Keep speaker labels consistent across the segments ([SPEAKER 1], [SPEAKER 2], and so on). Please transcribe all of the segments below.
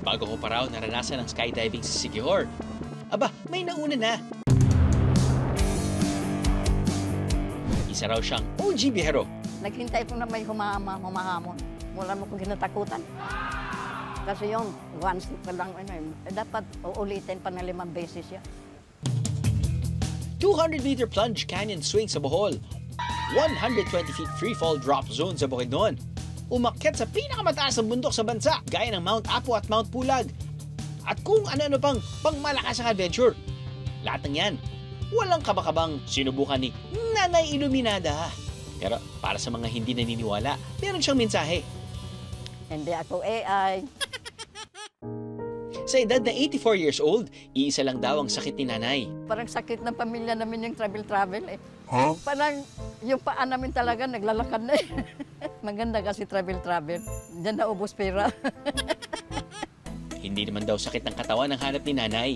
[SPEAKER 1] Bago ko pa raw naranasan ang skydiving sa Siquijor, aba, may nauna na. Isa raw siyang OG bihero.
[SPEAKER 2] Naghintay ko na may humahamon. Wala mo kong kinatakutan. Kasi yung once pa lang, dapat uulitin pa na 5 beses yan.
[SPEAKER 1] 200-meter plunge canyon swing sa Bohol. 120 feet freefall drop zone sa Bukidnon. Umakyat sa pinakamataas na bundok sa bansa, gaya ng Mount Apo at Mount Pulag. At kung ano-ano pang pangmalakas ang adventure. Lahat ng yan, walang kabakabang sinubukan ni Nanay Iluminada. Pero para sa mga hindi naniniwala, meron siyang mensahe.
[SPEAKER 2] Hindi ako AI.
[SPEAKER 1] Sa edad na 84 years old, iisa lang daw ang sakit ni Nanay.
[SPEAKER 2] Parang sakit ng pamilya namin yung travel eh.
[SPEAKER 3] Huh?
[SPEAKER 2] Parang yung paa namin talaga naglalakad na eh. Maganda kasi travel. Diyan naubos pera.
[SPEAKER 1] Hindi naman daw sakit ng katawan ang hanap ni Nanay.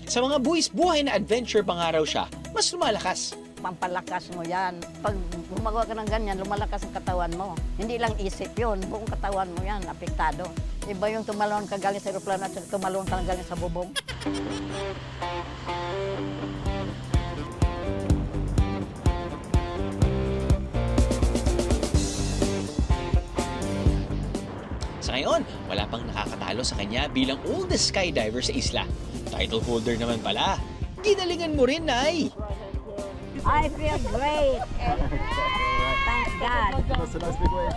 [SPEAKER 1] Sa mga buhay na adventure pangaraw siya, mas lumalakas.
[SPEAKER 2] Pampalakas mo yan. Pag gumagawa ka ng ganyan, lumalakas ang katawan mo. Hindi lang isip yun, buong katawan mo yan, apektado. Iba yung tumalon ka galing sa aeroplano at tumalon ka galing sa bubong.
[SPEAKER 1] Sa ngayon, wala pang nakakatalo sa kanya bilang oldest skydiver sa isla. Title holder naman pala. Ginalingan mo rin, Nay!
[SPEAKER 2] I feel great. Thank God.
[SPEAKER 3] That's a nice big wave.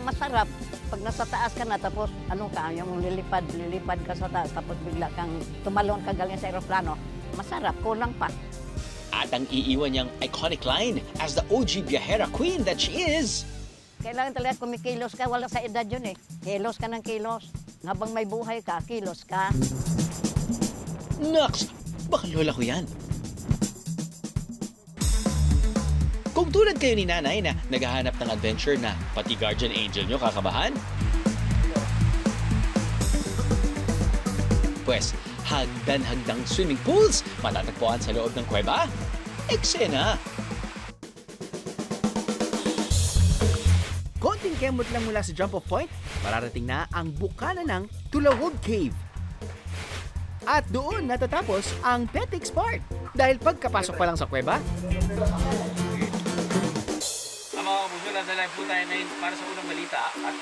[SPEAKER 2] Masarap. Pag nasa taas ka na, tapos yung lilipad ka sa taas, tapos bigla kang tumalon ka galing sa aeroplano. Masarap, kulang pa.
[SPEAKER 1] At ang iiwan niyang iconic line as the OG Biyahera Queen that she is.
[SPEAKER 2] Kailangan talaga kumikilos ka, wala sa edad yun eh. Kilos ka ng kilos. Habang may buhay ka, kilos ka.
[SPEAKER 1] Naks! Baka lola ko yan. Kung tulad kayo ni Nanay na naghahanap ng adventure na pati guardian angel nyo kakabahan, pwes, hagdan-hagdang swimming pools matatagpuan sa loob ng kuweba. Eksena!
[SPEAKER 4] Konting kemot lang mula sa jump-off point, mararating na ang bukana ng Tulawog Cave. At doon natatapos ang Petix part. Dahil pagkapasok pa lang sa kuweba,
[SPEAKER 5] mga kapuso, nadala po tayo ngayon para sa unang balita. At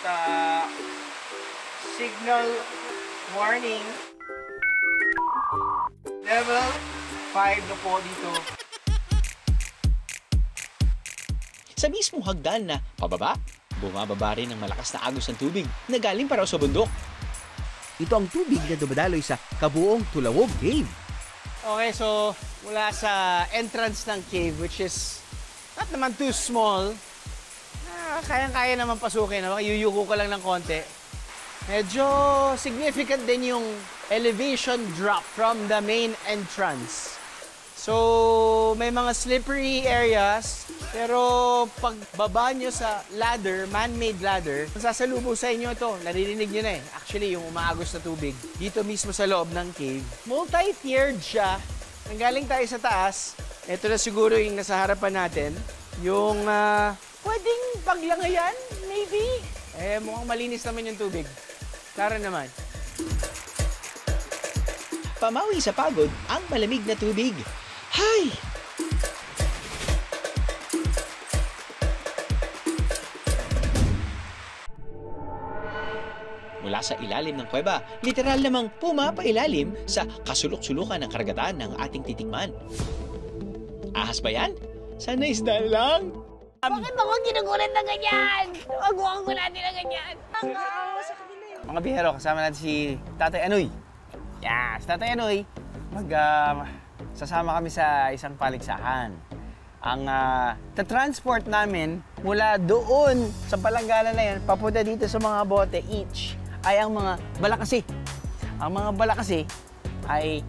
[SPEAKER 5] signal warning. Level 5 na po dito.
[SPEAKER 1] Sa mismong hagdan na pababa, bumababa rin ang malakas na agos ng tubig na galing pa raw sa bundok.
[SPEAKER 4] ito ang tubig na dumadaloy sa kabuong Tulawog Cave.
[SPEAKER 5] Okay, so mula sa entrance ng cave, which is not naman too small, kayang-kaya naman pasukin. Yuyuko ka lang ng konti. Medyo significant din yung elevation drop from the main entrance. So, may mga slippery areas, pero pagbaba nyo sa ladder, man-made ladder, sasalubong sa inyo ito. Naririnig nyo na eh. Actually, yung umaagos na tubig. Dito mismo sa loob ng cave. Multi-tiered siya. Nanggaling tayo sa taas. Ito na siguro yung nasa harapan natin. Yung pwedeng paglangayan, maybe. Mukhang malinis naman yung tubig. Tara naman.
[SPEAKER 1] Pamawi sa pagod ang malamig na tubig. Hay! Mula sa ilalim ng kuweba, literal namang pumapailalim sa kasulok-sulukan ng karagatan ng ating titikman. Ahas ba yan? Sana isda lang.
[SPEAKER 2] Bakit mo kong ginugulat na ganyan? Huwag mo kong gulatin na ganyan.
[SPEAKER 5] Mga bihero, kasama natin si Tatay Anoy. Si Tatay Anoy, sasama kami sa isang paligsahan. Ang transport namin mula doon sa palangganan na yan, papunta dito sa mga bote each, ay ang mga balakasi. Ang mga balakasi ay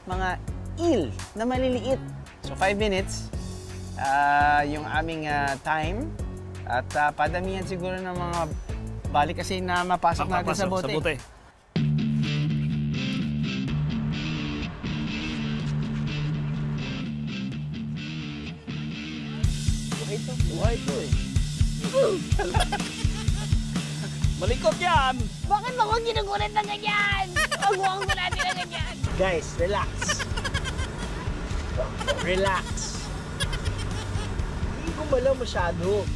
[SPEAKER 5] mga eel na maliliit. So 5 minutes yung aming time at padamihan siguro ng mga balik kasi na mapasok natin sa bote. Buhay ito eh.
[SPEAKER 1] Malikot yan!
[SPEAKER 2] Bakit mo akong ginugulit na ganyan? Huwag mo natin na ganyan.
[SPEAKER 5] Guys, relax. Relax. Hindi gumalaw masyado.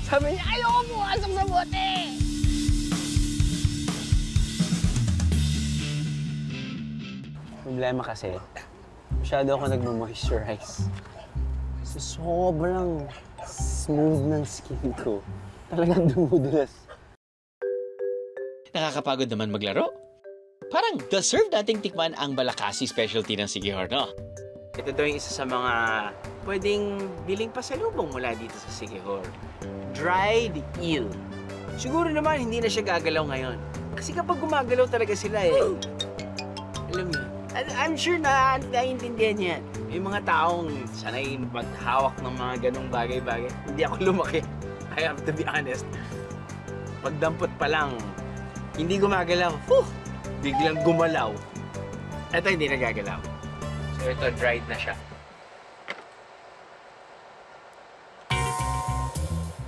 [SPEAKER 2] Sabi niya, ayoko pumasok sa bote.
[SPEAKER 3] Problema kasi, masyado ako nagmo-moisturize. So, sobrang smooth ng skin ko. Talagang dumudulas.
[SPEAKER 1] Nakakapagod naman maglaro. Parang deserve nating tikman ang Balakasi specialty ng Sigihor, no?
[SPEAKER 5] Ito daw yung isa sa mga pwedeng biling pasalubong mula dito sa Sigihor. Dried eel. Siguro naman hindi na siya gagalaw ngayon. Kasi kapag gumagalaw talaga sila alam mo, I'm sure na naiintindihan niya. May mga taong sanay maghawak ng mga ganong bagay-bagay. Hindi ako lumaki. I have to be honest. Pagdampot pa lang, hindi gumagalaw. Biglang gumalaw. Ito hindi nagagalaw. So ito, dried na siya.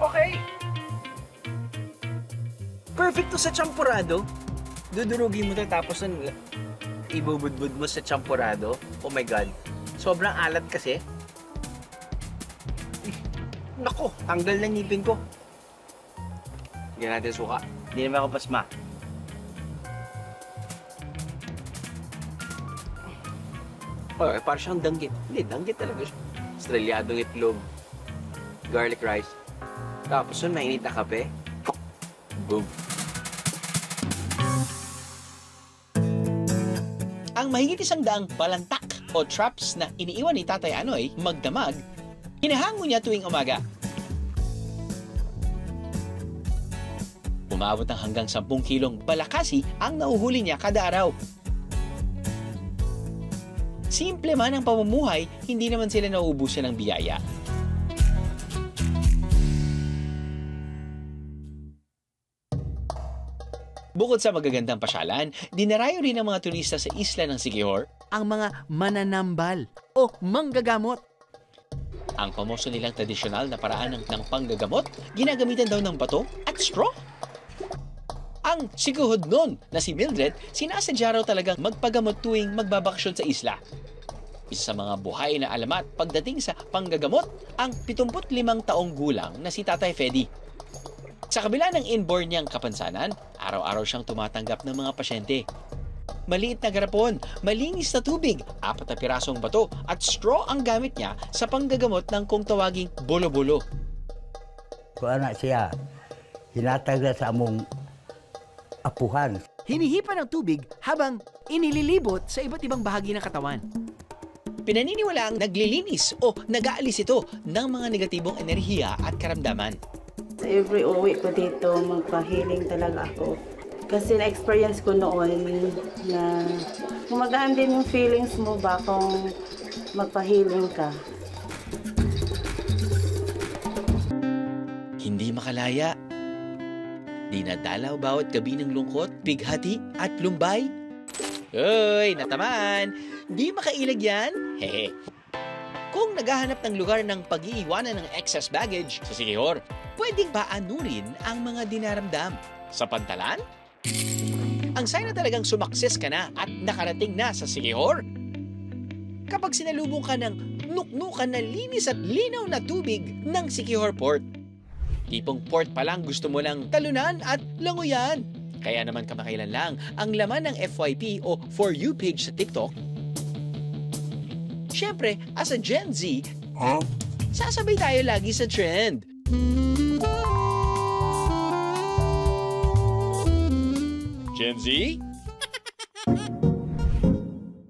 [SPEAKER 5] Okay. Perfect to sa champurado. Dudurugin mo ito tapos ibubudbud mo sa champurado. Oh my God. Sobrang alat kasi. Nako, tanggal na ngipin ko. Hindi natin suka. Hindi naman ako pasma. Oh, parang siyang danggit. Hindi, danggit talaga siya. Australiadong itlog. Garlic rice. Tapos yun, mainit na kape. Boom.
[SPEAKER 1] Ang mahigit 100 palantak o traps na iniiwan ni Tatay Anoy magdamag, hinahango niya tuwing umaga. Umabot ng hanggang 10 kilong balakasi ang nauhuli niya kada araw. Simple man ang pamumuhay, hindi naman sila nauubusan ng biyaya. Bukod sa magagandang pasyalan, dinarayo rin ng mga turista sa isla ng Sigihor
[SPEAKER 4] Ang mga mananambal o manggagamot.
[SPEAKER 1] ang pamoso nilang tradisyonal na paraan ng panggagamot, ginagamitan daw ng bato at straw. Ang siguhod nun na si Mildred, sinasadya raw talagang magpagamot tuwing magbabakasyon sa isla. Isa sa mga buhay na alamat pagdating sa panggagamot, ang 75 taong gulang na si Tatay Fedi. Sa kabila ng inborn niyang kapansanan, araw-araw siyang tumatanggap ng mga pasyente. Maliit na garapon, malinis na tubig, 4 na pirasong bato at straw ang gamit niya sa panggagamot ng kung tawaging bolo-bolo.
[SPEAKER 6] Kung anak siya, hinatag na sa among apuhan.
[SPEAKER 4] Hinihipa ng tubig habang inililibot sa iba't ibang bahagi ng katawan.
[SPEAKER 1] Pinaniniwala ang naglilinis o nag-aalis ito ng mga negatibong enerhiya at karamdaman.
[SPEAKER 7] Every uwi ko dito, magpa-healing talaga ako. Kasi na-experience ko noon na gumagaan din yung feelings mo ba kung magpa-healing ka.
[SPEAKER 1] Hindi makalaya. Dinadalaw bawat gabi ng lungkot, bighati at lumbay. Uy, natamaan! Di makailag yan? Hehe. Kung naghahanap ng lugar ng pag-iiwanan ng excess baggage sa Sigihor, pwedeng paanurin ang mga dinaramdam. Sa pantalan? Ang sign na talagang sumakses ka na at nakarating na sa Sigihor. Kapag sinalubong ka ng nuknukan na linis at linaw na tubig ng Sigihor Port. Tipong port pa lang gusto mo lang talunan at languyan. Kaya naman kamakailan lang ang laman ng FYP o For You page sa TikTok. Siyempre, as a Gen Z, sasabay tayo lagi sa trend. Gen Z?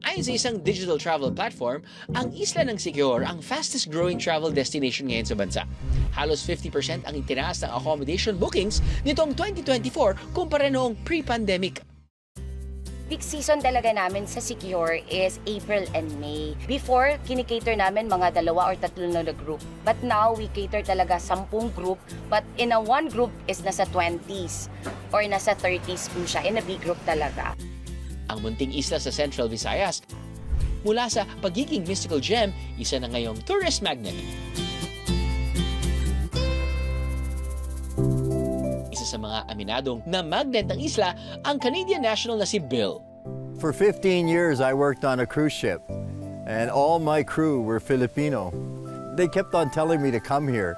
[SPEAKER 1] Ayon sa isang digital travel platform, ang isla ng Sigihor ang fastest growing travel destination ngayon sa bansa. Halos 50% ang itinaas ng accommodation bookings nitong 2024 kumpara noong pre-pandemic.
[SPEAKER 8] Peak season talaga namin sa Sigihor is April and May. Before, kinikater namin mga 2 or 3 na group. But now, we cater talaga 10 group. But in a one group is nasa 20s or nasa 30s po siya. In a big group talaga.
[SPEAKER 1] Ang munting isla sa Central Visayas, mula sa pagiging mystical gem, isa na ngayong tourist magnet. isa sa mga aminadong na magnet ng isla ang Canadian national na si Bill.
[SPEAKER 9] For 15 years, I worked on a cruise ship, and all my crew were Filipino. They kept on telling me to come here,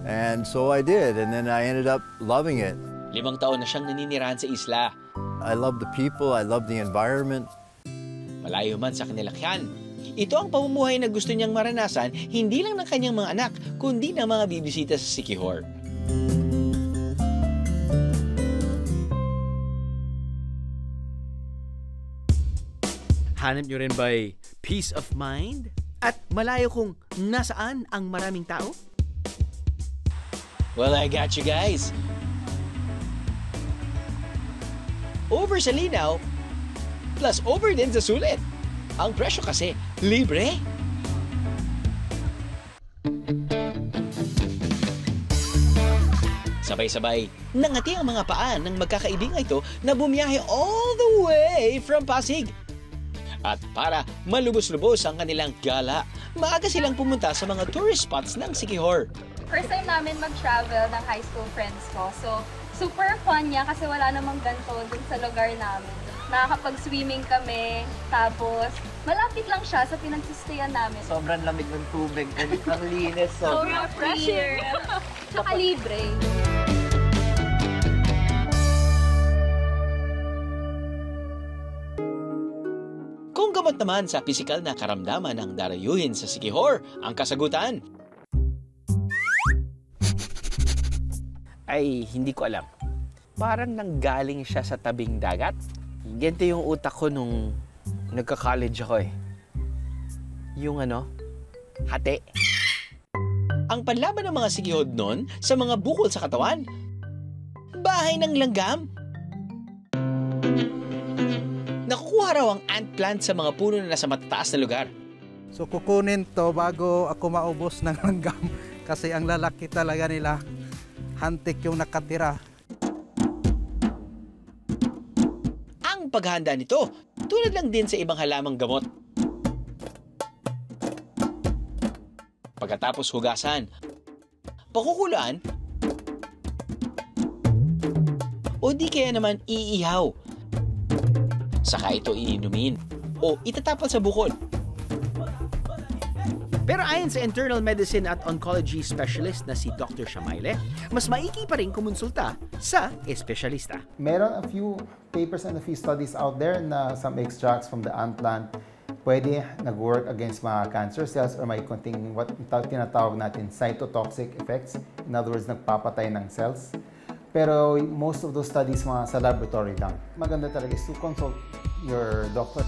[SPEAKER 9] and so I did, and then I ended up loving it.
[SPEAKER 1] 5 taon na siyang naninirahan sa isla.
[SPEAKER 9] I love the people, I love the environment.
[SPEAKER 1] Malayo man sa kanilakihan, ito ang pamumuhay na gusto niyang maranasan hindi lang ng kanyang mga anak, kundi ng mga bibisita sa Siquijor.
[SPEAKER 4] Hanap nyo rin ba'y peace of mind? At malayo kung nasaan ang maraming tao?
[SPEAKER 1] Well, I got you guys. Over sa linaw, plus over din sa sulit. Ang presyo kasi, libre. Sabay-sabay, nangati ang mga paan ng magkakaibing ito na bumiyahe all the way from Pasig. At para malubos-lubos ang kanilang gala, maaga silang pumunta sa mga tourist spots ng Siquijor.
[SPEAKER 10] First time namin mag-travel ng high school friends ko. So, super fun niya kasi wala namang ganito dun sa lugar namin. Nakakapag-swimming kami, tapos malapit lang siya sa pinagsistayan namin.
[SPEAKER 3] Sobrang lamig ng tubig. Ang linis.
[SPEAKER 10] Sobrang fresh. Tsaka libre.
[SPEAKER 1] Kung gamot naman sa pisikal na karamdaman ng darayuhin sa Siquijor, ang kasagutan
[SPEAKER 5] Ay, hindi ko alam. Parang nanggaling siya sa tabing dagat. Ganito yung utak ko nung nagka-college ako eh. Yung hati.
[SPEAKER 1] ang panlaban ng mga Siquijod noon sa mga bukol sa katawan. Bahay ng langgam. Nakukuha raw ang ant plant sa mga puno na nasa matataas na lugar.
[SPEAKER 11] So kukunin to bago ako maubos ng langgam kasi ang lalaki talaga nila, hantik yung nakatira.
[SPEAKER 1] Ang paghahanda nito, tulad lang din sa ibang halamang gamot. Pagkatapos hugasan, pakukulaan, o di kaya naman iihaw. Saka ito iinumin o itatapal sa bukol.
[SPEAKER 4] Pero ayon sa internal medicine at oncology specialist na si Dr. Shamaile, mas maigi pa rin kumonsulta sa espesyalista.
[SPEAKER 12] Meron a few papers and a few studies out there na some extracts from the ant plant pwede nag-work against mga cancer cells or may konting what tinatawag natin cytotoxic effects. In other words, nagpapatay ng cells. Pero most of those studies mga sa laboratory lang. Maganda talaga is to consult your doctor.